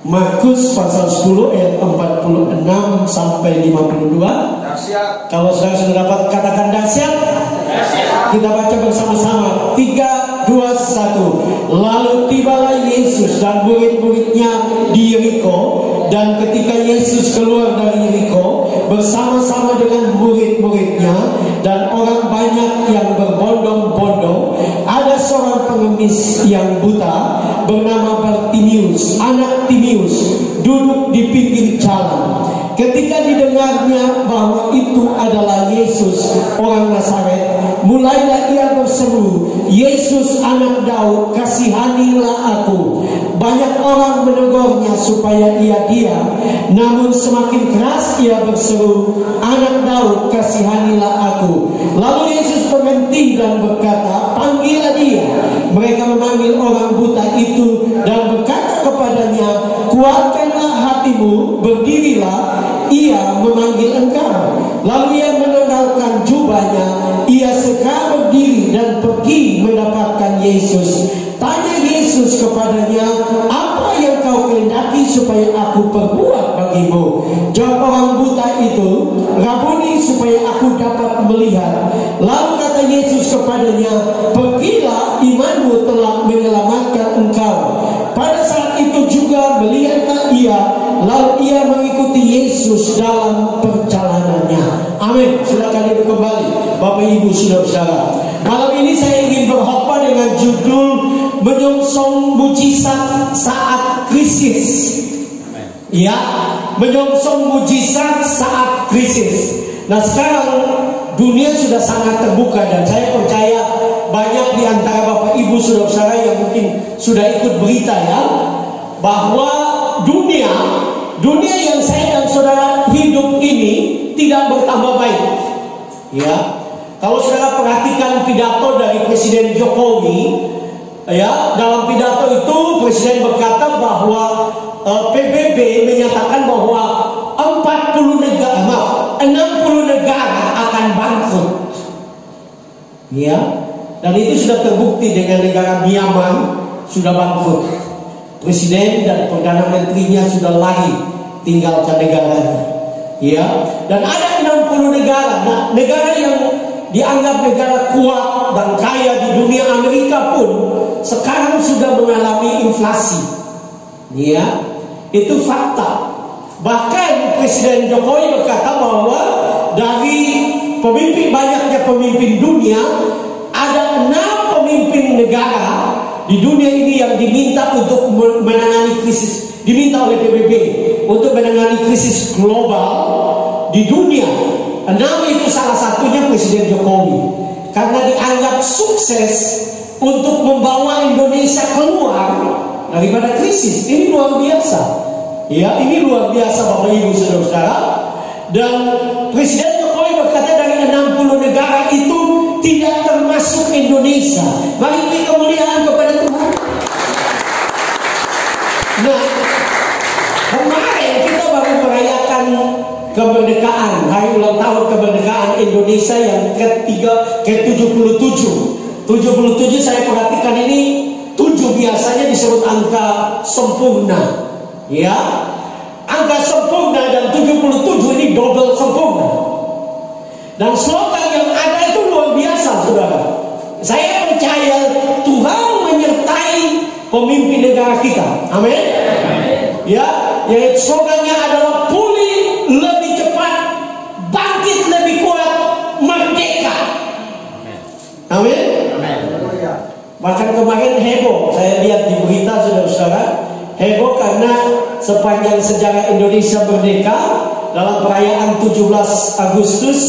Markus pasal 10 ayat 46 sampai 52. Dahsyat. Kalau saudara sudah dapat katakan dahsyat. Kita baca bersama-sama. 3, 2, 1. Lalu tibalah Yesus dan murid-muridnya di Yeriko. Dan ketika Yesus keluar dari Yeriko bersama-sama dengan murid-muridnya dan orang banyak yang berbondong-bondong, ada seorang pengemis yang buta bernama Bartimius, anak Timius, duduk di pinggir jalan. Ketika didengarnya bahwa itu adalah Yesus orang Nazaret, mulailah ia berseru, "Yesus anak Daud, kasihanilah aku." Banyak orang menegurnya supaya ia diam, namun semakin keras ia berseru, "Anak Daud, kasihanilah aku." Lalu Yesus berhenti dan berkata, "Panggillah dia." Mereka memanggil orang buta itu dan berkata kepadanya, "Kuatkanlah hatimu, berdirilah, ia memanggil engkau." Lalu ia menanggalkan jubahnya, ia segera berdiri dan pergi mendapatkan Yesus. Tanya Yesus kepadanya, "Apa yang kau kehendaki supaya aku perbuat bagimu?" Jawab orang buta itu, "Rabuni, supaya aku dapat melihat." Lalu kata Yesus kepadanya, "Pergilah, imanmu telah menyelamatkan engkau." Pada saat itu juga melihatlah ia, lalu ia mengikuti Yesus dalam perjalanannya. Amin. Silakan duduk kembali, Bapak Ibu Saudara-saudara. Malam ini saya ingin berkhotbah dengan judul menyongsong mujizat saat krisis. Ya, menyongsong mujizat saat krisis. Nah, sekarang dunia sudah sangat terbuka dan saya percaya banyak di antara Bapak Ibu Saudara-saudara yang mungkin sudah ikut berita ya, bahwa dunia yang saya dan saudara hidup ini tidak bertambah baik. Ya, kalau saudara perhatikan pidato dari Presiden Jokowi, ya, dalam pidato itu Presiden berkata bahwa PBB menyatakan bahwa 60 negara akan bangkrut. Ya, dan itu sudah terbukti dengan negara Myanmar sudah bangkrut. Presiden dan Perdana Menterinya sudah lari tinggalkan negaranya. Ya, dan ada 60 negara. Nah, negara yang dianggap negara kuat dan kaya di dunia, Amerika pun sekarang sudah mengalami inflasi. Ya, itu fakta. Bahkan Presiden Jokowi berkata bahwa dari banyaknya pemimpin dunia, ada 6 pemimpin negara di dunia ini yang diminta untuk menangani krisis, diminta oleh PBB untuk menangani krisis global di dunia. 6 itu salah satunya Presiden Jokowi, karena dianggap sukses untuk membawa Indonesia keluar daripada krisis. Ini luar biasa. Ya, ini luar biasa Bapak Ibu Saudara-saudara. Dan Presiden Jokowi berkata dari 60 negara itu tidak termasuk Indonesia. Mari beri kemuliaan kepada Tuhan. Nah, kemarin kita baru merayakan kemerdekaan, hari ulang tahun kemerdekaan Indonesia yang ke-77. 77 saya perhatikan ini 7 biasanya disebut angka sempurna. Ya, angka sempurna dan 77 ini double sempurna. Dan slogan yang ada itu luar biasa, saudara. Saya percaya Tuhan menyertai pemimpin negara kita. Amin. Ya, yaitu slogannya adalah pulih lebih cepat, bangkit lebih kuat, merdeka. Amin. Bahkan kemarin heboh, saya lihat di berita saudara-saudara, heboh karena sepanjang sejarah Indonesia merdeka, dalam perayaan 17 Agustus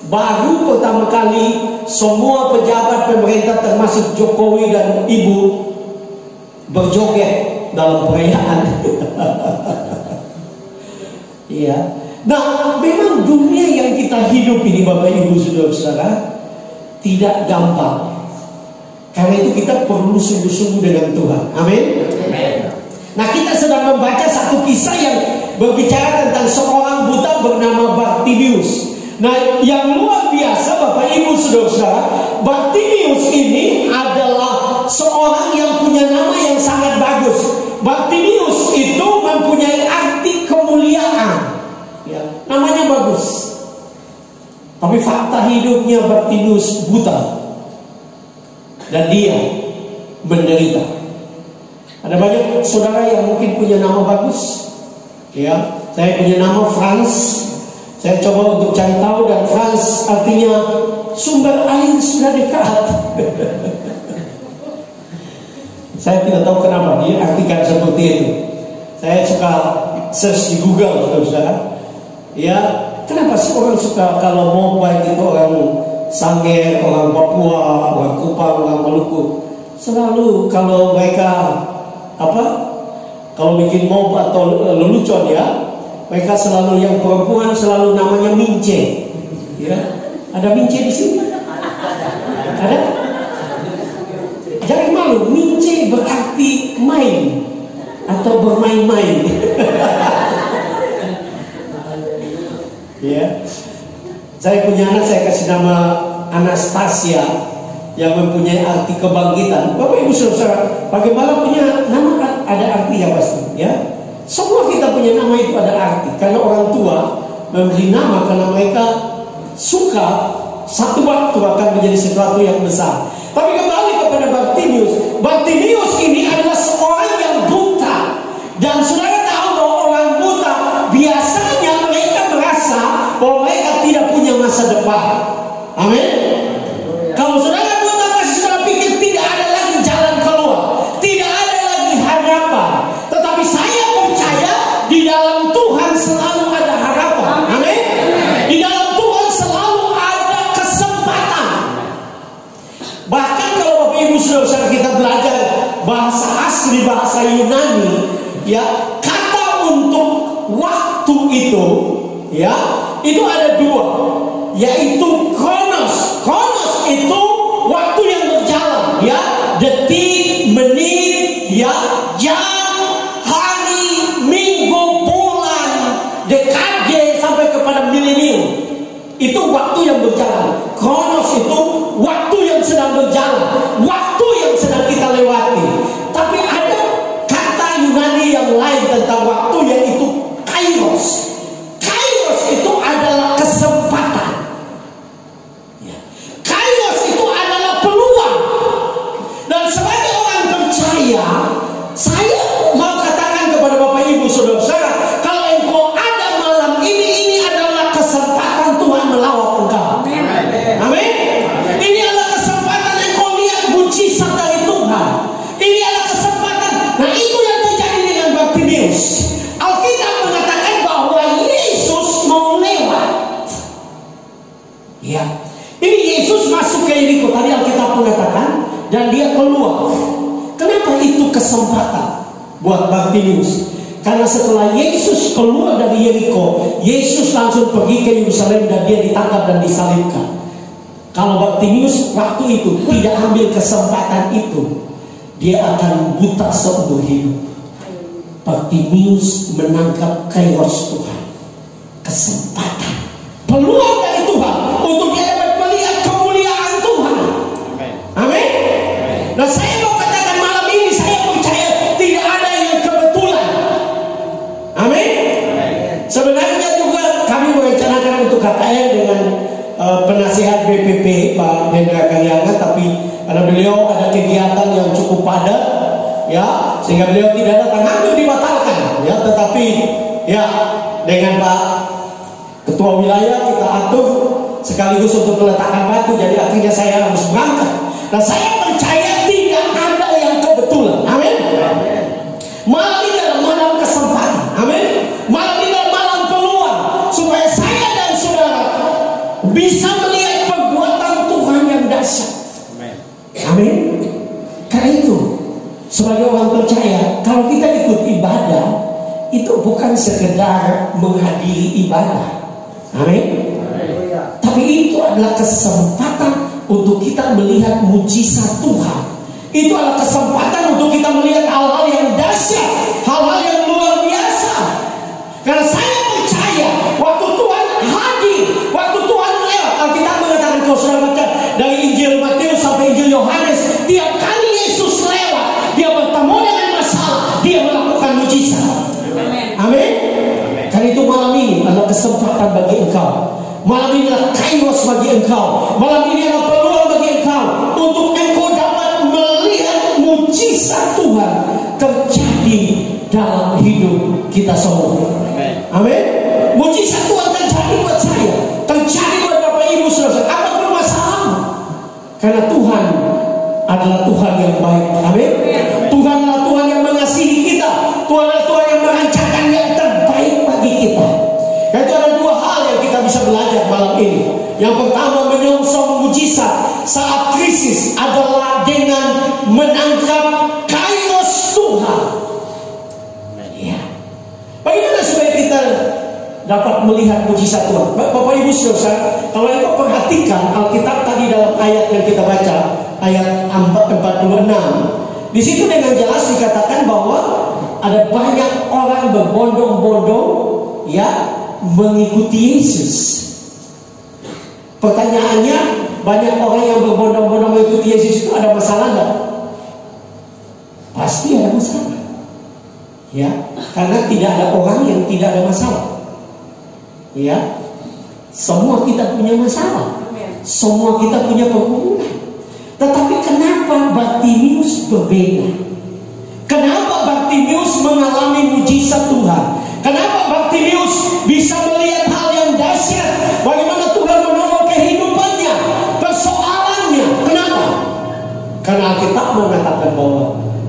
baru pertama kali semua pejabat pemerintah termasuk Jokowi dan Ibu berjoget dalam perayaan. Iya. Nah, memang dunia yang kita hidup ini Bapak Ibu Saudara-saudara tidak gampang. Karena itu kita perlu sungguh-sungguh dengan Tuhan. Amin. Nah, kita sedang membaca satu kisah yang berbicara tentang seorang buta bernama Bartimius. Nah, yang luar biasa Bapak Ibu Saudara-saudara, Bartimius ini adalah seorang yang punya nama yang sangat bagus. Bartimius itu namanya bagus. Tapi fakta hidupnya Bartimius buta. Dan dia menderita. Ada banyak saudara yang mungkin punya nama bagus. Ya, saya punya nama Frans. Saya coba untuk cari tahu, dan Frans artinya sumber air sudah dekat. Saya tidak tahu kenapa dia artikan seperti itu. Saya suka search di Google, saudara. Ya, kenapa sih orang suka kalau mau baik itu orang Sangir, orang Papua, orang Kupang, orang Maluku, selalu kalau mereka kalau bikin mob atau lelucon ya, mereka selalu yang perempuan selalu namanya Mince. Ya, ada Mince di sini? Ada? Jangan malu, Mince berarti main atau bermain-main. Ya, saya punya anak, saya kasih nama Anastasia yang mempunyai arti kebangkitan. Bapak Ibu saudara, bagaimana punya nama ada arti ya pasti. Ya, semua kita punya nama itu ada arti. Karena orang tua memberi nama karena mereka suka satu waktu akan menjadi sesuatu yang besar. Tapi kembali kepada Bartimius. Bartimius ini adalah seorang yang buta. Dan saudara tahu bahwa orang buta biasanya mereka merasa bahwa mereka tidak punya masa depan. Amin. Kalau saudara buta, pasti saudara pikir tidak ada lagi jalan keluar, tidak ada lagi harapan. Tetapi saya percaya di dalam Tuhan selalu ada harapan. Amin. Di dalam Tuhan selalu ada kesempatan. Bahkan kalau Bapak Ibu saudara kita belajar bahasa asli, bahasa Yunani, ya, kata untuk waktu itu, ya, itu ada dua, yaitu kronos. Kronos itu waktu yang berjalan, ya, detik, menit, ya, jam, hari, minggu, bulan, dekade sampai kepada milenium. Itu waktu yang berjalan. Kronos itu waktu yang sedang berjalan, waktu yang sedang kita lewati. Tapi ada kata Yunani yang lain tentang waktu, yaitu kairos. Kairos itu adalah kesempatan. Ya. Kairos itu adalah peluang. Dan sebagai orang percaya, saya mau katakan kepada Bapak Ibu saudara, kalau engkau ada malam ini adalah kesempatan Tuhan melawat engkau. Amin. Ini adalah kesempatan engkau lihat mujizat dari Tuhan. Ini adalah kesempatan. Nah, itu yang terjadi dengan Bartimius. Alkitab mengatakan bahwa Yesus mau lewat. Ya, ini Yesus masuk ke Yeriko. Tadi Alkitab mengatakan, dan dia keluar. Kenapa itu kesempatan buat Bartimius? Karena setelah Yesus keluar dari Yeriko, Yesus langsung pergi ke Yerusalem dan dia ditangkap dan disalibkan. Kalau Bartimius waktu itu tidak ambil kesempatan itu, dia akan buta seumur hidup. Bartimius menangkap kairos Tuhan, kesempatan, peluang dari Tuhan untuk dia dapat melihat kemuliaan Tuhan. Amin. Nah, saya mau katakan malam ini, saya percaya tidak ada yang kebetulan. Amin. Sebenarnya juga kami merencanakan untuk KKR dengan penasihat BPP Pak Hendra Karyana, tapi karena beliau ada kegiatan yang cukup padat, ya, sehingga beliau tidak datang, hampir dibatalkan, ya. Tetapi ya, dengan Pak Ketua Wilayah kita atur sekaligus untuk peletakan batu, jadi akhirnya saya harus berangkat. Dan saya percaya tidak ada yang kebetulan. Amin. Malam ini adalah malam kesempatan. Amin. Malam ini adalah malam peluang supaya saya dan saudara bisa melihat perbuatan Tuhan yang dahsyat. Amin. Karena itu, sebagai orang percaya, kalau kita ikut ibadah, itu bukan sekedar menghadiri ibadah. Amin. Tapi itu adalah kesempatan untuk kita melihat mujizat Tuhan. Itu adalah kesempatan untuk kita melihat hal-hal yang dahsyat, hal-hal yang luar biasa. Karena saya percaya waktu Tuhan hadir, waktu Tuhan lewat. Alkitab mengatakan, kalau sudah baca dari Injil Matius sampai Injil Yohanes, tiap kali Yesus lewat, dia bertemu dengan masalah, dia melakukan mujizat. Amin. Karena itu malam ini adalah kesempatan bagi engkau. Malam ini adalah kairos bagi engkau. Malam ini adalah peluang bagi engkau untuk engkau dapat melihat mujizat Tuhan terjadi dalam hidup kita semua. Amin. Mujizat Tuhan terjadi buat saya, terjadi buat Bapak Ibu Saudara, apapun masalah. Karena Tuhan adalah Tuhan yang baik. Amin. Tuhan adalah Tuhan yang mengasihi kita. Tuhan adalah Tuhan yang merancangkan yang terbaik bagi kita. Itu ada dua hal yang kita bisa belajar malam ini. Yang pertama, menyongsong mujizat saat krisis adalah dengan menangkap kairos Tuhan. Ya. Bagaimana supaya kita dapat melihat mujizat Tuhan? Bapak Ibu Saudara, kalau engkau perhatikan Alkitab tadi dalam ayat yang kita baca, ayat 46, di situ dengan jelas dikatakan bahwa ada banyak orang berbondong-bondong ya mengikuti Yesus. Pertanyaannya, banyak orang yang berbondong-bondong mengikuti Yesus itu ada masalah enggak? Pasti ada masalah. Ya, karena tidak ada orang yang tidak ada masalah. Ya, semua kita punya masalah. Semua kita punya pergumulan. Tetapi kenapa Bartimius berbeda? Kenapa Bartimius mengalami mujizat Tuhan? Kenapa Bartimius bisa melihat hal yang dahsyat? Bagaimana Tuhan menolong kehidupannya, persoalannya? Kenapa? Karena Alkitab mengatakan bahwa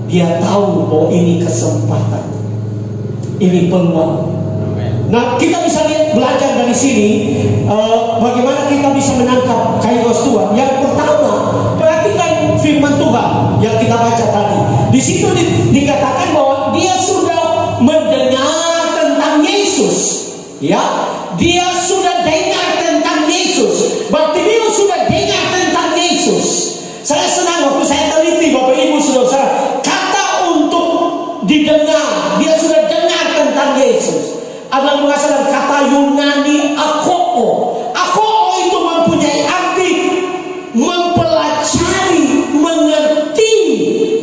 dia tahu bahwa ini kesempatan, ini peluang. Nah, kita bisa belajar dari sini bagaimana kita bisa menangkap kairos Tuhan. Yang pertama, perhatikan firman Tuhan yang kita baca tadi. Di situ dikatakan bahwa dia sudah mendengar tentang Yesus. Ya, dia sudah dengar tentang Yesus. Bartimius sudah dengar tentang Yesus. Saya senang waktu saya teliti, Bapak Ibu Saudara, kata untuk didengar, dia sudah dengar tentang Yesus adalah berasal dari kata Yunani akoo. Akoo itu mempunyai arti mempelajari, mengerti,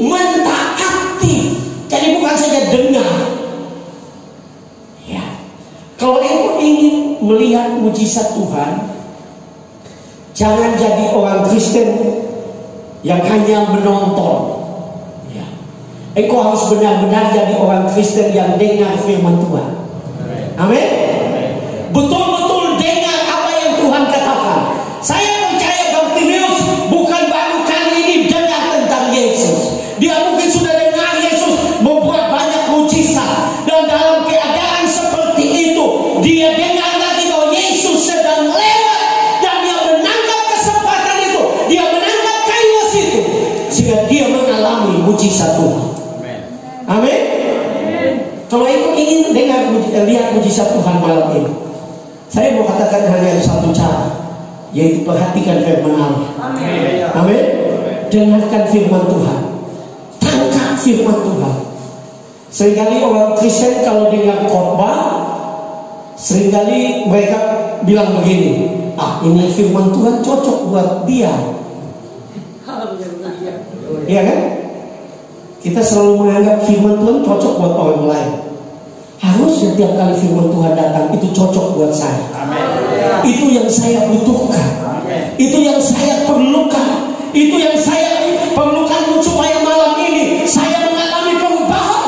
mentaati. Jadi bukan saja dengar. Ya. Kalau engkau ingin melihat mujizat Tuhan, jangan jadi orang Kristen yang hanya menonton. Ya. Engkau harus benar-benar jadi orang Kristen yang dengar firman Tuhan. Amin. Betul-betul dengar apa yang Tuhan katakan. Saya percaya Bartimius bukan baru kali ini dengar tentang Yesus. Dia mungkin sudah dengar Yesus membuat banyak mujizat, dan dalam keadaan seperti itu dia dengar lagi bahwa Yesus sedang lewat, dan dia menangkap kesempatan itu, dia menangkap kairos itu, sehingga dia mengalami mujizat Tuhan. Amin. Kalau engkau ingin lihat mujizat Tuhan malam ini, saya mau katakan hanya satu cara, yaitu perhatikan firman Allah. Amin. Dengarkan firman Tuhan, tangkap firman Tuhan. Seringkali orang Kristen kalau dengar khotbah, seringkali mereka bilang begini, ini firman Tuhan cocok buat dia. Iya kan? Kita selalu menganggap firman Tuhan cocok buat orang lain. Harusnya tiap kali firman Tuhan datang itu cocok buat saya. Amen. Itu yang saya butuhkan. Amen. Itu yang saya perlukan. Itu yang saya perlukan supaya malam ini saya mengalami perubahan.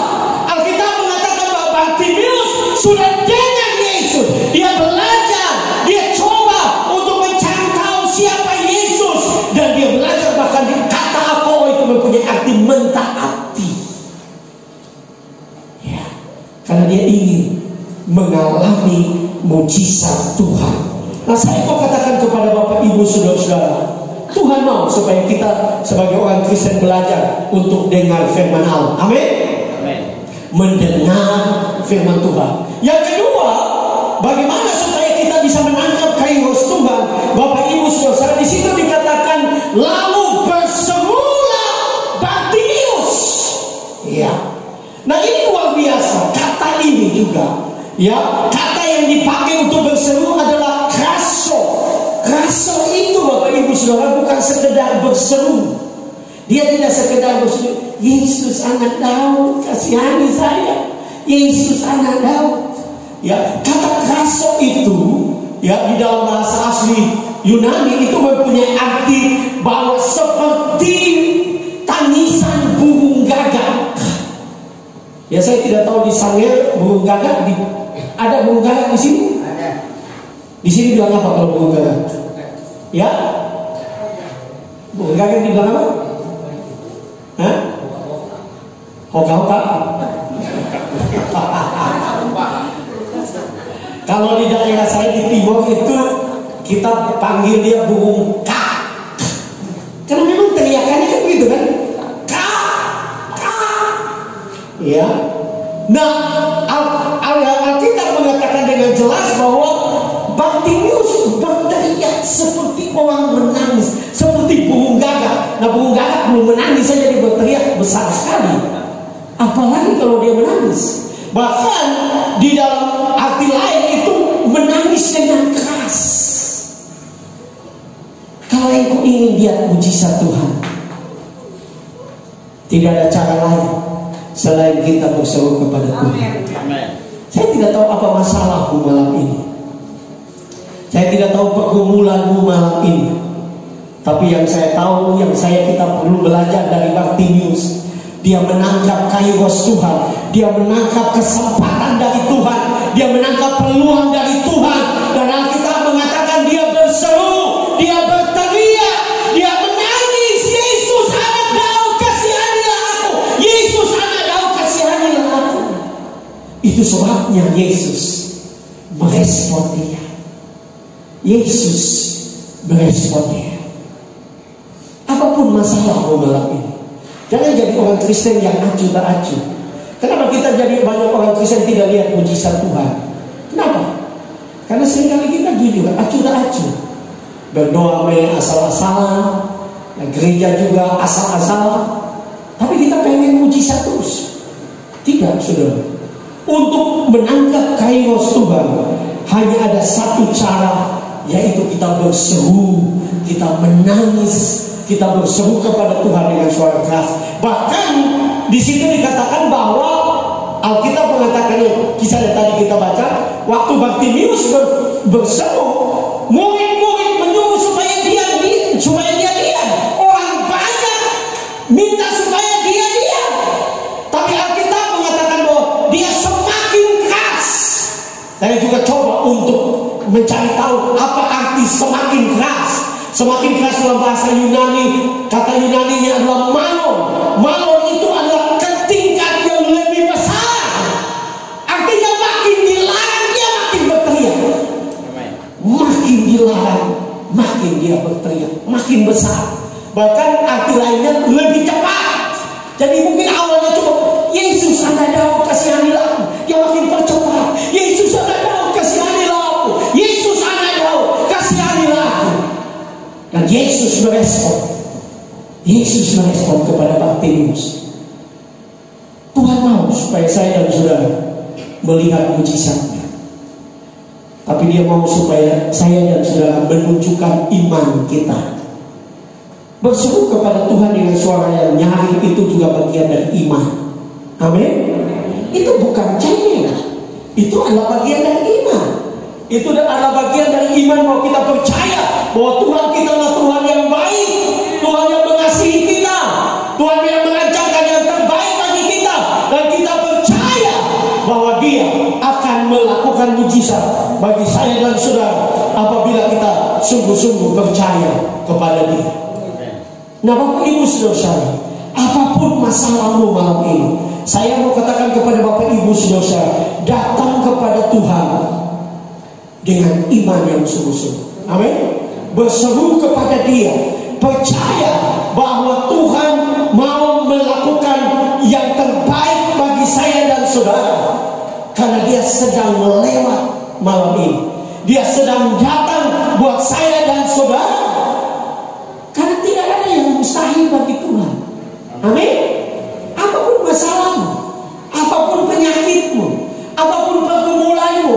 Alkitab mengatakan bahwa Bartimius sudah dengar Yesus. Dia belajar, dia coba untuk mencari tahu siapa Yesus, dan dia belajar bahkan kata apa itu mempunyai arti mentaati. Karena dia ingin mengalami mujizat Tuhan. Nah, saya mau katakan kepada Bapak Ibu Saudara-saudara, Tuhan mau supaya kita sebagai orang Kristen belajar untuk dengar firman Allah. Amin. Mendengar firman Tuhan. Yang kedua, bagaimana supaya kita bisa menangkap kairos Tuhan? Bapak Ibu Saudara, di situ dikatakan lalu berserulah Bartimius. Ya. Nah, ini luar biasa. Kata ini juga, ya, kata yang dipakai untuk berseru adalah kraso. Kraso itu, Bapak Ibu Saudara, bukan sekedar berseru. Dia tidak sekedar berseru, Yesus anak Daud, kasihani saya. Yesus anak Daud. Ya, kata kraso itu ya di dalam bahasa asli Yunani itu mempunyai arti bahwa seperti tangisan burung gagak. Ya, saya tidak tahu di Sangir burung gagak ada burung gagak di sini? Ada. Di sini bilang apa kalau burung gagak? Ya? Burung gagak dibilang apa? Hah? Hoka-hoka? Kalau di daerah saya di timur itu kita panggil dia burung kak. Karena memang teriakannya kan begitu kan? Ya. Nah, Alkitab mengatakan dengan jelas bahwa Bartimius berteriak seperti orang menangis, seperti burung gagak. Nah, burung gagak belum menangis saja dia berteriak besar sekali. Apalagi kalau dia menangis. Bahkan di dalam arti lain itu menangis dengan keras. Kalau engkau ingin lihat mujizat Tuhan, tidak ada cara lain selain kita berseru kepada Tuhan. Saya tidak tahu apa masalahmu malam ini. Saya tidak tahu pergumulanmu malam ini. Tapi yang saya tahu, kita perlu belajar dari Bartimius. Dia menangkap kairos Tuhan. Dia menangkap kesempatan dari Tuhan. Dia menangkap peluang dari Tuhan. Dan Alkitab mengatakan dia berseru, dia berteriak, dia menangis. Yesus anak Daud, kasihanilah aku. Yesus anak Daud, kasihanilah aku. Itu sebabnya Yesus merespon dia. Yesus merespon dia. Apapun masalahmu malam ini, jangan jadi orang Kristen yang acuh tak acuh. Kenapa kita jadi banyak orang Kristen tidak lihat mujizat Tuhan? Kenapa? Karena seringkali kita jujur acuh tak acuh. Berdoa asal-asalan, gereja juga asal-asalan. Tapi kita pengen mujizat terus. Tidak, saudara. Untuk menangkap kairos Tuhan hanya ada satu cara, yaitu kita berseru, kita menangis, kita berseru kepada Tuhan dengan suara keras. Bahkan di situ dikatakan bahwa Alkitab mengatakannya, kisah yang tadi kita baca, waktu Bartimius berseru, murid-murid menyuruh supaya dia diam. Orang banyak minta supaya dia diam. Tapi Alkitab mengatakan bahwa dia semakin keras. Saya juga coba untuk mencari tahu apa arti semakin keras. Semakin keras dalam bahasa Yunani, kata Yunaninya adalah malon. Malon itu adalah tingkat yang lebih besar. Artinya makin dilarang dia makin berteriak. Makin dilarang, makin dia berteriak, makin besar. Bahkan arti lainnya lebih cepat. Jadi mungkin awalnya cuma Yesus anak Daud, kasihanilah aku. Dia makin percepat. Yesus anak Daud, kasihanilah aku. Yesus anak Daud, kasihanilah aku. Dan Yesus merespon. Yesus merespon kepada Bartimius. Tuhan mau supaya saya dan saudara melihat mujizatnya. Tapi dia mau supaya saya dan saudara menunjukkan iman kita. Berseru kepada Tuhan dengan suara yang nyaring itu juga bagian dari iman. Amin. Itu bukan cengeng. Itu adalah bagian dari iman. Itu adalah bagian dari iman bahwa kita percaya bahwa Tuhan kita adalah Tuhan yang baik, Tuhan yang mengasihi kita, Tuhan yang merancangkan yang terbaik bagi kita, dan kita percaya bahwa Dia akan melakukan mujizat bagi saya dan saudara apabila kita sungguh-sungguh percaya kepada Dia. Nah, Bapak Ibu saudara, apapun masalahmu malam ini, saya mau katakan kepada Bapak Ibu saudara, datang kepada Tuhan dengan iman yang sungguh-sungguh. Amin. Berseru kepada Dia, percaya bahwa Tuhan mau melakukan yang terbaik bagi saya dan saudara. Karena Dia sedang lewat malam ini. Dia sedang datang buat saya dan saudara. Karena tidak ada yang mustahil bagi Tuhan. Amin. Apapun masalahmu, apapun penyakitmu, apapun pergumulanmu,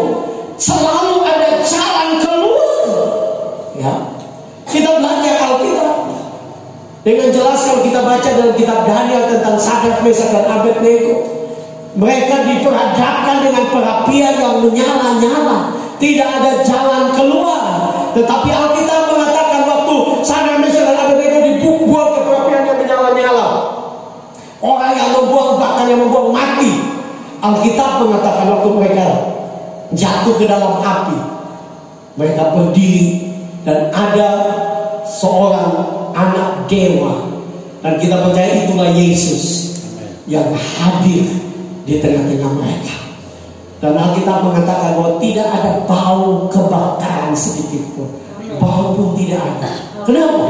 selalu ada jalan keluar. Ya, kita belajar Alkitab dengan jelas. Kalau kita baca dalam kitab Daniel tentang Sadrak, Mesak dan Abednego, mereka diperhadapkan dengan perapian yang menyala-nyala, tidak ada jalan keluar. Tetapi Alkitab mengatakan waktu Sadrak Mesyak dan Abednego dibuang ke perapian yang menyala-nyala, orang yang membuang, bahkan yang membuang mati, Alkitab mengatakan waktu mereka jatuh ke dalam api, mereka berdiri dan ada seorang anak dewa, dan kita percaya itulah Yesus yang hadir di tengah-tengah mereka. Dan Alkitab mengatakan bahwa tidak ada bau kebakaran sedikit pun, bau pun tidak ada. Kenapa?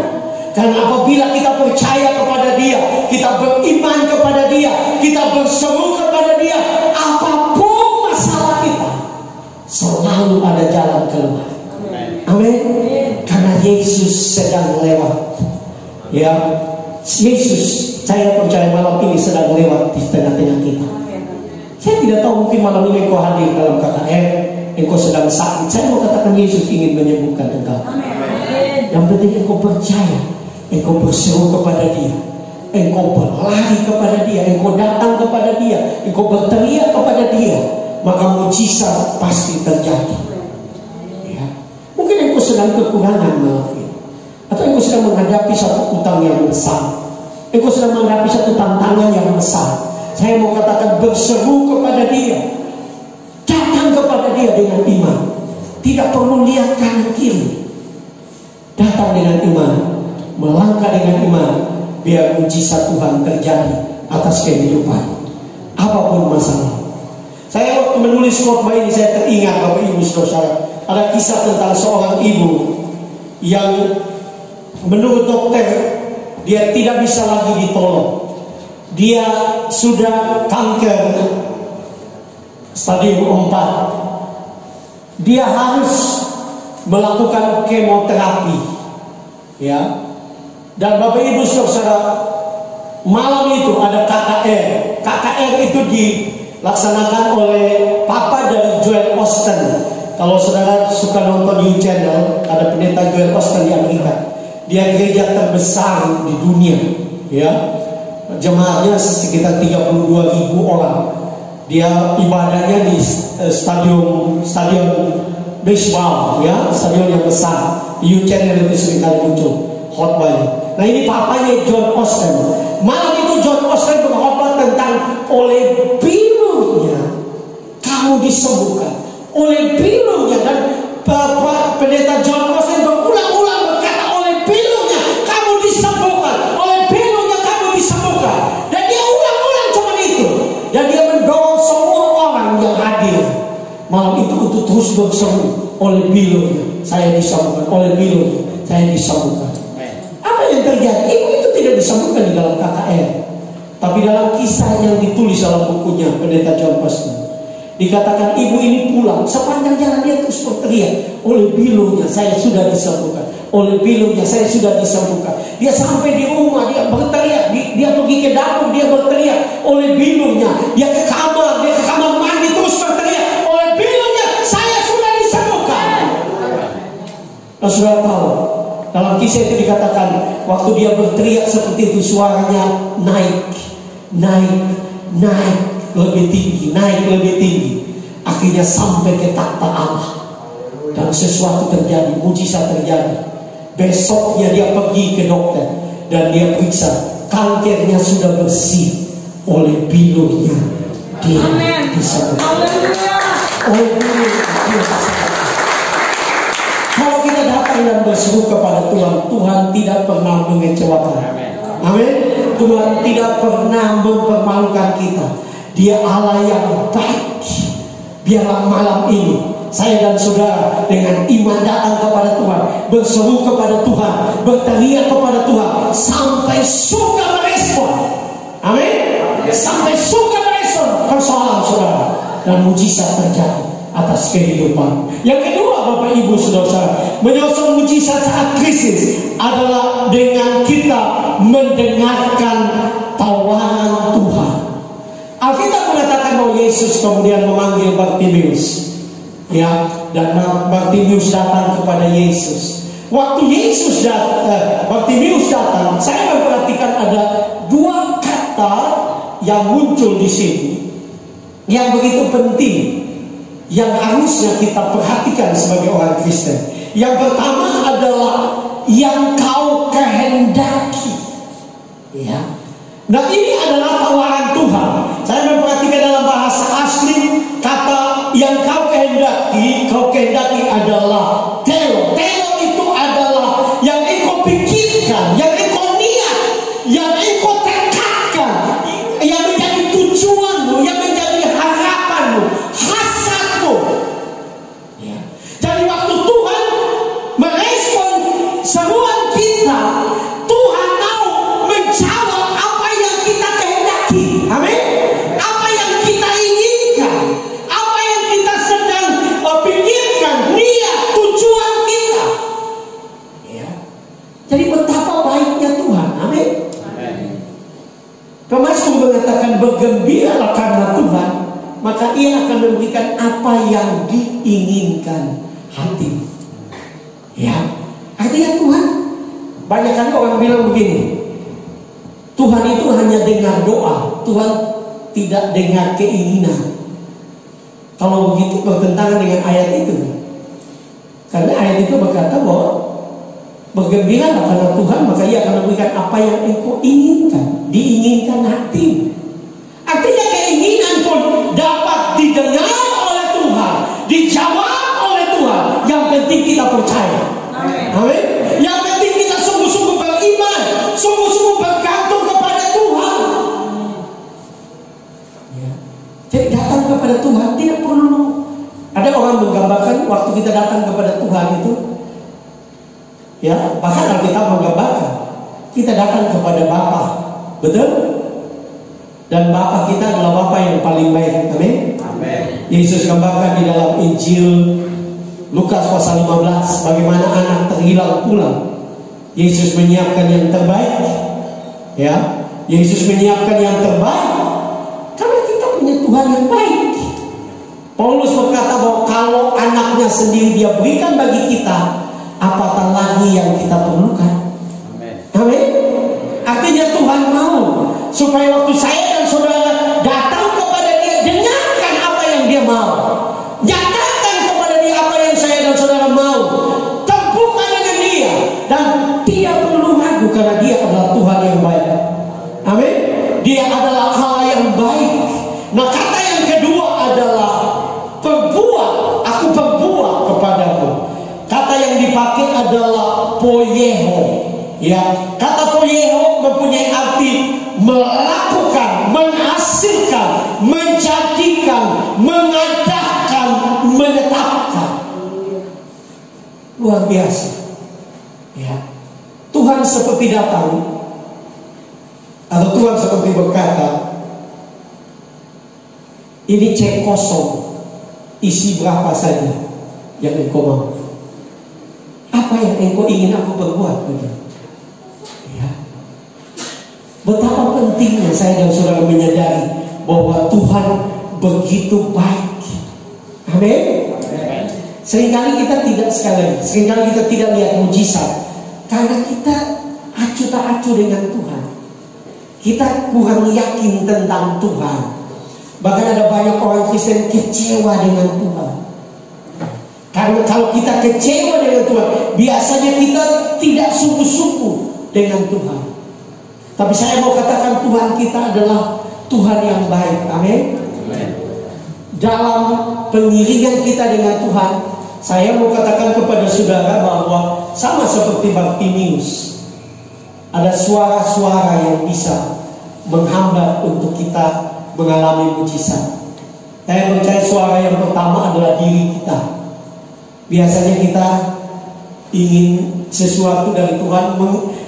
Karena apabila kita percaya kepada Dia, kita beriman kepada Dia, kita berseru kepada Dia, apapun masalah kita, selalu ada jalan keluar. Amin. Karena Yesus sedang lewat. Ya, Yesus, saya percaya malam ini sedang lewat di tengah-tengah kita. Saya tidak tahu, mungkin malam ini engkau hadir dalam KKR, engkau sedang sakit. Saya mau katakan Yesus ingin menyembuhkan engkau. Yang penting engkau percaya, engkau berseru kepada Dia, engkau berlari kepada Dia, engkau datang kepada Dia, engkau berteriak kepada Dia, maka mujizat pasti terjadi. Ya. Mungkin engkau sedang kekurangan malam ini, atau engkau sedang menghadapi satu utang yang besar, engkau sedang menghadapi satu tantangan yang besar. Saya mau katakan, berseru kepada Dia, datang kepada Dia dengan iman, tidak perlu lihat kanan kiri, datang dengan iman, melangkah dengan iman, biar mujizat Tuhan terjadi atas kehidupan apapun masalah. Saya waktu menulis khotbah ini, saya teringat Bapak Ibu Saudara, ada kisah tentang seorang ibu yang menurut dokter dia tidak bisa lagi ditolong. Dia sudah kanker stadium 4. Dia harus melakukan kemoterapi, ya. Dan Bapak Ibu Saudara, malam itu ada KKR. KKR itu dilaksanakan oleh Papa dari Joel Osteen. Kalau saudara suka nonton U Channel, ada pendeta Joel Osteen di Amerika. Dia gereja terbesar di dunia, ya. Jemaatnya sekitar 32.000 orang. Dia ibadahnya di stadion baseball, ya, stadion yang besar. Di U Channel itu seringkali muncul khotbahnya. Nah, ini papanya John Osteen. Malam itu John Osteen berkhotbah tentang oleh bilunya kamu disembuhkan. Oleh bilunya, dan pendeta John Osteen berulang-ulang berkata, oleh bilunya kamu disembuhkan, oleh bilunya kamu disembuhkan. Dan dia ulang-ulang cuma itu. Dan dia mendorong semua orang yang hadir malam itu untuk terus berseru, oleh bilunya saya disembuhkan, oleh bilunya saya disembuhkan. Apa yang terjadi? Ibu itu tidak disembuhkan di dalam KKR, tapi dalam kisah yang ditulis dalam bukunya pendeta John Osteen, dikatakan ibu ini pulang, sepanjang jalan dia terus berteriak, oleh bilunya saya sudah disembuhkan, oleh bilunya saya sudah disembuhkan. Dia sampai di rumah, dia berteriak, dia pergi ke dapur, dia berteriak, oleh bilunya. Dia ke kamar mandi terus berteriak, oleh bilunya saya sudah disembuhkan. Nah, saudara tahu, dalam kisah itu dikatakan waktu dia berteriak seperti itu, suaranya naik lebih tinggi, naik lebih tinggi, akhirnya sampai ke takhta Allah. Dan sesuatu terjadi, mujizat terjadi. Besoknya dia pergi ke dokter dan dia periksa, kankernya sudah bersih, oleh bilunya dia disembuhkan. Oleh bilunya dia disembuhkan. Kalau kita datang dan berseru kepada Tuhan, Tuhan tidak pernah mengecewakan. Amin. Tuhan tidak pernah mempermalukan kita. Dia Allah yang baik. Biarlah malam ini saya dan saudara dengan iman datang kepada Tuhan, berseru kepada Tuhan, berteriak kepada Tuhan, sampai surga merespon. Amin. Sampai surga merespon persoalan saudara, dan mujizat terjadi atas kehidupan. Yang kedua, Bapak Ibu Saudara, menyusul mujizat saat krisis adalah dengan kita mendengarkan tawaran Tuhan. Alkitab mengatakan bahwa Yesus kemudian memanggil Bartimeus, ya, dan Bartimeus datang kepada Yesus. Waktu Bartimeus datang, saya memperhatikan ada dua kata yang muncul di sini. yang begitu penting yang harusnya kita perhatikan sebagai orang Kristen. Yang pertama adalah yang kau kehendaki. Ya. Nah, ini adalah tawaran Tuhan. Saya memperhatikan dalam bahasa asli kata yang kau kehendaki adalah telo. Telo itu adalah yang engkau pikirkan, yang engkau niat, yang engkau tekadkan, yang menjadi tujuanmu, yang menjadi harapanmu, hasratmu. Ya. Jadi waktu Tuhan merespon seruan kita, Tuhan mau menjawab apa yang kita kehendaki. Amin. Apa yang kita inginkan, apa yang kita sedang pikirkan, niat, tujuan kita. Ya. Jadi betapa baiknya Tuhan. Amin. Pemasmur mengatakan bergembiralah karena Tuhan, maka Ia akan memberikan apa yang diinginkan hati. Ya, artinya Tuhan, banyak kali orang bilang begini, Tuhan itu hanya dengar doa, Tuhan tidak dengar keinginan. Kalau begitu bertentangan dengan ayat itu, karena ayat itu berkata bahwa bergembiralah karena Tuhan, maka Ia akan memberikan apa yang engkau inginkan, diinginkan hati. Artinya keinginan pun dapat didengar oleh Tuhan, dijawab oleh Tuhan. Yang penting kita percaya. Amin. Yang penting kita sungguh-sungguh beriman, sungguh-sungguh bergantung kepada Tuhan. Ya. Jadi datang kepada Tuhan tidak perlu. Ada orang menggambarkan waktu kita datang kepada Tuhan itu, ya, bahkan Alkitab menggambarkan kita datang kepada Bapa, betul? Dan Bapa kita adalah Bapa yang paling baik. Amin. Amin. Yesus gambarkan di dalam Injil Lukas pasal 15 bagaimana anak terhilang pulang. Yesus menyiapkan yang terbaik. Ya, Yesus menyiapkan yang terbaik karena kita punya Tuhan yang baik. Paulus berkata bahwa kalau anaknya sendiri Dia berikan bagi kita, apatah lagi yang kita perlukan. Amin. Artinya Tuhan mau supaya waktu saya dan saudara datang kepada Dia, dengarkan apa yang Dia mau, nyatakan kepada Dia apa yang saya dan saudara mau, temukan dengan Dia, dan tidak perlu ragu karena Dia adalah Tuhan yang baik. Amin. Dia adalah Allah yang baik. Nah, kata yang kedua adalah berbuat. Aku berbuat kepadamu. Kata yang dipakai adalah poieho. Ya, kata poieho mempunyai arti melakukan, menghasilkan, menjadikan, mengadakan, menetapkan. Luar biasa. Ya, Tuhan seperti datang, atau Tuhan seperti berkata, ini cek kosong, isi berapa saja yang engkau mau. Apa yang engkau ingin aku berbuat? Ya. Betapa pentingnya saya dan saudara menyadari bahwa Tuhan begitu baik. Amin. Seringkali kita tidak lihat mujizat karena kita acuh tak acuh dengan Tuhan. Kita kurang yakin tentang Tuhan. Bahkan ada banyak orang Kristen kecewa dengan Tuhan. Karena kalau kita kecewa dengan Tuhan, biasanya kita tidak sungguh-sungguh dengan Tuhan. Tapi saya mau katakan Tuhan kita adalah Tuhan yang baik. Amin. Dalam pengiringan kita dengan Tuhan, saya mau katakan kepada saudara bahwa sama seperti Bartimius, ada suara-suara yang bisa menghambat untuk kita mengalami mujizat. Saya percaya suara yang pertama adalah diri kita. Biasanya kita ingin sesuatu dari Tuhan,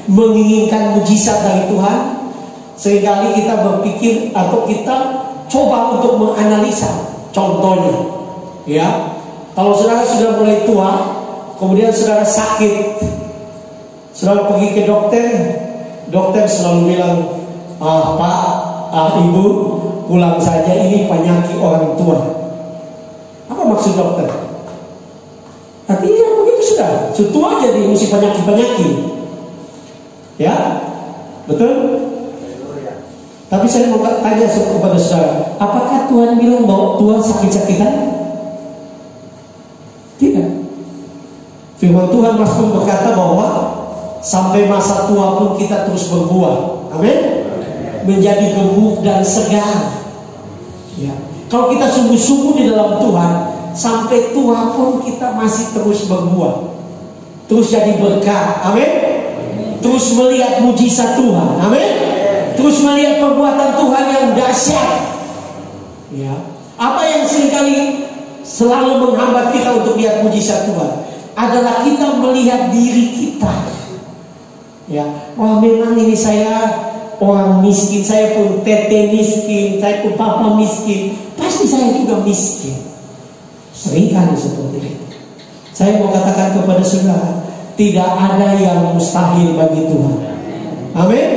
menginginkan mujizat dari Tuhan. Seringkali kita berpikir atau kita coba untuk menganalisa. Contohnya, ya, kalau saudara sudah mulai tua, kemudian saudara sakit, saudara pergi ke dokter, dokter selalu bilang, Pak, Ibu, pulang saja, ini penyakit orang tua. Apa maksud dokter? Artinya begitu sudah tua jadi mesti penyakit-penyakit. Ya, betul? Tapi saya mau tanya kepada saudara, apakah Tuhan bilang bahwa Tuhan sakit-sakitan? Tidak. Firman Tuhan masih berkata bahwa sampai masa tua pun kita terus berbuah. Amin. Menjadi gemuk dan segar. Ya. Kalau kita sungguh-sungguh di dalam Tuhan, sampai tua pun kita masih terus berbuah, terus jadi berkat. Amin. Terus melihat mujizat Tuhan. Amin. Terus melihat perbuatan Tuhan yang dahsyat. Ya. Apa yang seringkali selalu menghambat kita untuk lihat mujizat Tuhan adalah kita melihat diri kita. Ya, wah memang ini saya orang miskin, saya pun tete miskin, saya pun papa miskin, pasti saya juga miskin. Seringkali seperti itu. Saya mau katakan kepada saudara, tidak ada yang mustahil bagi Tuhan. Amin.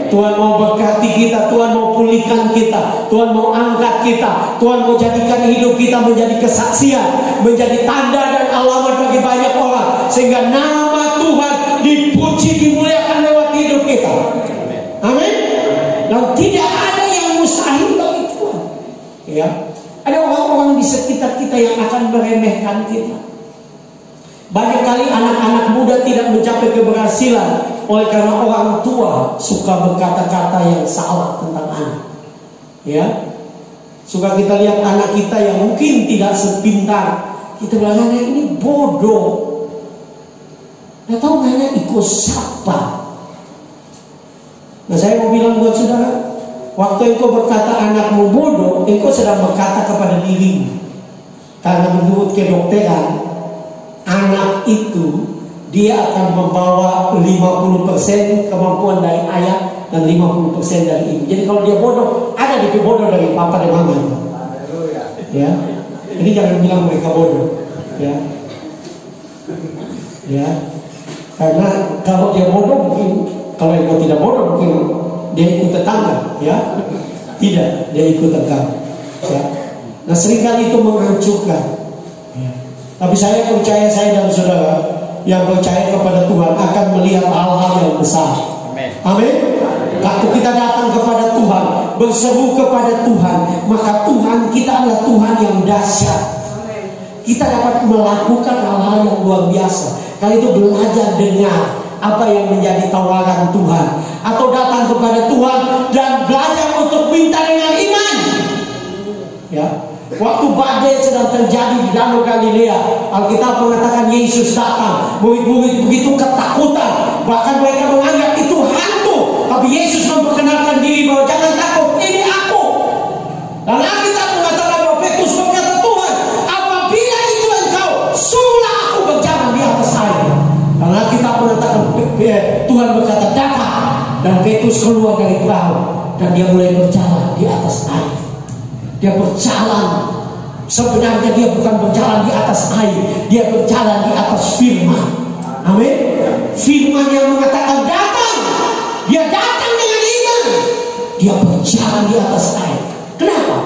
Tuhan mau berkati kita, Tuhan mau pulihkan kita, Tuhan mau angkat kita, Tuhan mau jadikan hidup kita menjadi kesaksian, menjadi tanda dan alamat bagi banyak orang, sehingga nama Tuhan dipuji, dimuliakan lewat hidup kita. Amin. Dan tidak ada yang mustahil bagi Tuhan. Ya, ada orang-orang di sekitar kita yang akan meremehkan kita. Banyak kali anak-anak muda tidak mencapai keberhasilan oleh karena orang tua suka berkata-kata yang salah tentang anak. Ya, suka kita lihat anak kita yang mungkin tidak sepintar, kita bilang anak ini bodoh. Nggak tahu hanya ikut siapa. Nah, saya mau bilang buat saudara, waktu engkau berkata anakmu bodoh, engkau sedang berkata kepada dirimu. Karena menurut kedokteran, anak itu dia akan membawa 50% kemampuan dari ayah dan 50% dari ibu. Jadi kalau dia bodoh, ada di bodoh dari papa dan mama. Ya, jadi jangan bilang mereka bodoh. Ya, ya, karena kalau dia bodoh mungkin, kalau engkau tidak bodoh mungkin dia ikut tetangga. Ya, tidak, dia ikut tetangga. Ya, nah seringkali itu menghancurkan. Ya. Tapi saya percaya, saya dan saudara yang percaya kepada Tuhan akan melihat hal-hal yang besar. Amin. Waktu kita datang kepada Tuhan, berseru kepada Tuhan, maka Tuhan kita adalah Tuhan yang dahsyat. Kita dapat melakukan hal-hal yang luar biasa. Kalau itu belajar dengar apa yang menjadi tawaran Tuhan, atau datang kepada Tuhan dan belajar untuk minta dengan iman. Ya. Waktu badai sedang terjadi di Danau Galilea, Alkitab mengatakan Yesus datang. Murid-murid begitu ketakutan, bahkan mereka menganggap itu hantu. Tapi Yesus memperkenalkan diri bahwa jangan takut, ini aku. Dan Alkitab mengatakan bahwa Petrus berkata, Tuhan, apabila itu engkau, suruhlah aku berjalan di atas air. Dan Alkitab mengatakan Tuhan berkata datang, dan Petrus keluar dari perahu dan dia mulai berjalan di atas air. Dia berjalan, sebenarnya dia bukan berjalan di atas air, dia berjalan di atas firman. Amin. Firman yang mengatakan datang, dia datang dengan iman, dia berjalan di atas air. Kenapa?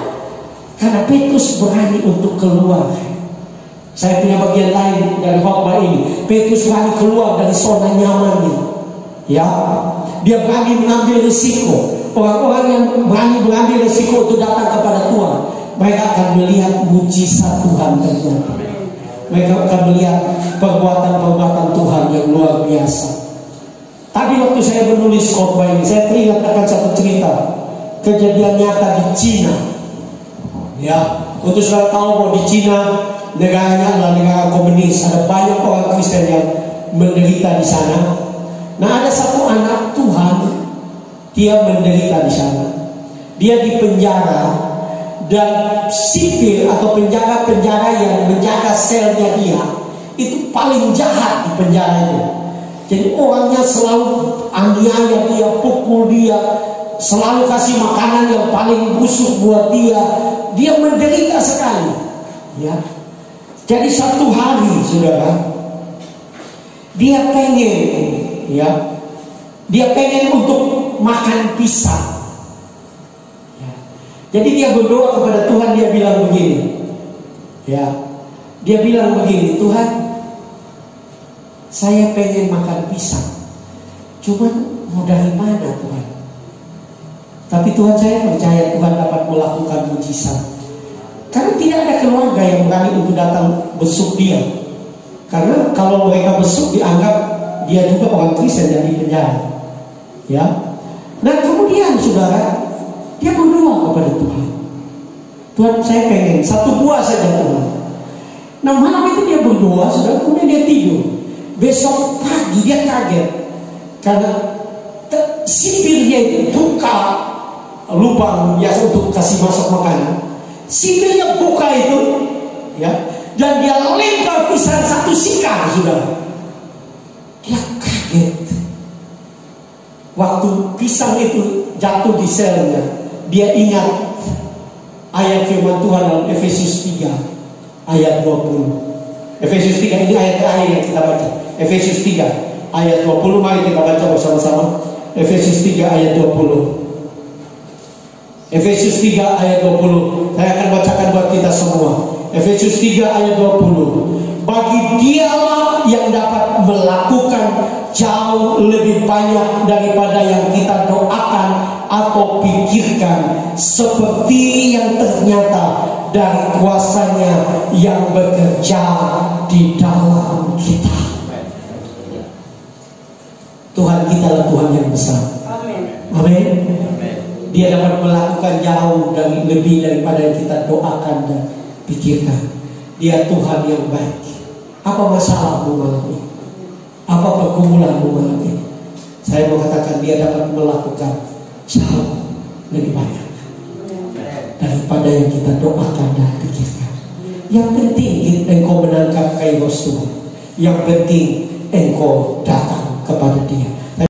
Karena Petrus berani untuk keluar. Saya punya bagian lain dari khotbah ini. Petrus berani keluar dari zona nyamannya. Ya, dia berani mengambil risiko. Orang-orang yang berani mengambil risiko untuk datang kepada Tuhan, mereka akan melihat mujizat Tuhan terjadi. Mereka akan melihat perbuatan-perbuatan Tuhan yang luar biasa. Tadi waktu saya menulis khotbah ini, saya teringat akan satu cerita kejadian nyata di Cina. Ya, untuk saudara tahu bahwa di Cina negaranya adalah negara komunis, ada banyak orang Kristen yang menderita di sana. Nah, ada satu anak Tuhan, dia menderita di sana. Dia dipenjara, dan sipir atau penjaga-penjara yang menjaga selnya dia itu paling jahat di penjara itu. Jadi orangnya selalu aniaya dia, pukul dia, selalu kasih makanan yang paling busuk buat dia. Dia menderita sekali. Ya. Jadi satu hari, saudara, dia pengen, ya, dia pengen untuk makan pisang. Ya. Jadi dia berdoa kepada Tuhan, dia bilang begini, ya, dia bilang begini, Tuhan, saya pengen makan pisang, cuman mau dari mana Tuhan? Tapi Tuhan saya percaya Tuhan dapat melakukan mujizat. Karena tidak ada keluarga yang berani untuk datang besuk dia. Karena kalau mereka besuk dianggap dia juga orang Kristen yang di penjara. Ya. Nah kemudian saudara, dia berdoa kepada Tuhan. Tuhan, saya pengen satu buah saja Tuhan. Nah malam itu dia berdoa, saudara, kemudian dia tidur. Besok pagi dia kaget karena sipirnya itu buka lubang biasa untuk kasih masuk makanan. Sipirnya buka itu, ya, dan dia lempar pisang satu sikar, saudara. Dia kaget. Waktu pisang itu jatuh di selnya, dia ingat ayat firman Tuhan dalam Efesus 3 ayat 20. Efesus 3 ini ayat terakhir yang kita baca. Efesus 3 ayat 20, mari kita baca bersama-sama. Efesus 3 ayat 20. Efesus 3 ayat 20. Saya akan bacakan buat kita semua. Efesus 3 ayat 20. Bagi dialah yang dapat melakukan jauh lebih banyak daripada yang kita doakan atau pikirkan, seperti yang ternyata dari kuasanya yang bekerja di dalam kita. Tuhan kita adalah Tuhan yang besar. Amin. Dia dapat melakukan jauh lebih daripada yang kita doakan dan pikirkan. Dia Tuhan yang baik. Apa masalahmu malam ini? Apa pergumulanmu malam ini? Saya mau katakan dia dapat melakukan jauh lebih banyak daripada yang kita doakan dan pikirkan. Yang penting engkau menangkap kairos Tuhan. Yang penting engkau datang kepada Dia.